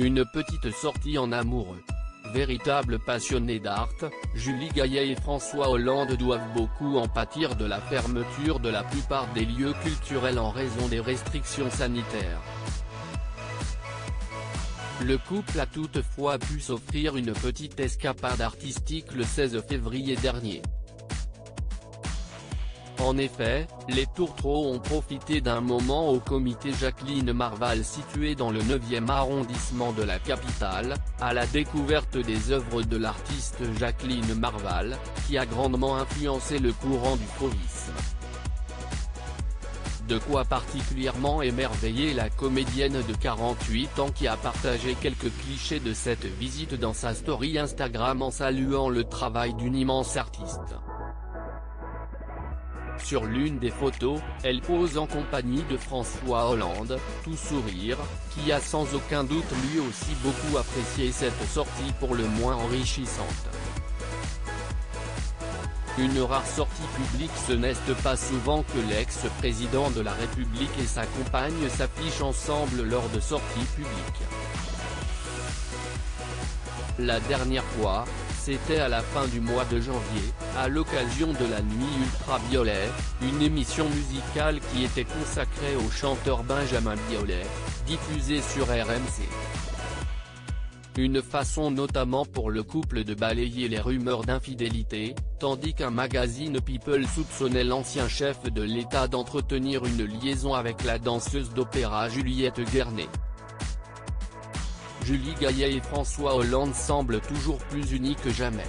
Une petite sortie en amoureux. Véritables passionnés d'art, Julie Gaillet et François Hollande doivent beaucoup en pâtir de la fermeture de la plupart des lieux culturels en raison des restrictions sanitaires. Le couple a toutefois pu s'offrir une petite escapade artistique le 16 février dernier. En effet, les Tourtereaux ont profité d'un moment au comité Jacqueline Marval situé dans le 9e arrondissement de la capitale, à la découverte des œuvres de l'artiste Jacqueline Marval, qui a grandement influencé le courant du fauvisme. De quoi particulièrement émerveiller la comédienne de 48 ans qui a partagé quelques clichés de cette visite dans sa story Instagram en saluant le travail d'une immense artiste. Sur l'une des photos, elle pose en compagnie de François Hollande, tout sourire, qui a sans aucun doute lui aussi beaucoup apprécié cette sortie pour le moins enrichissante. Une rare sortie publique. Ce n'est pas souvent que l'ex-président de la République et sa compagne s'affichent ensemble lors de sorties publiques. La dernière fois, c'était à la fin du mois de janvier, à l'occasion de la Nuit Ultraviolet, une émission musicale qui était consacrée au chanteur Benjamin Biolay, diffusée sur RMC. Une façon notamment pour le couple de balayer les rumeurs d'infidélité, tandis qu'un magazine People soupçonnait l'ancien chef de l'État d'entretenir une liaison avec la danseuse d'opéra Juliette Guernet. Julie Gaillet et François Hollande semblent toujours plus unis que jamais.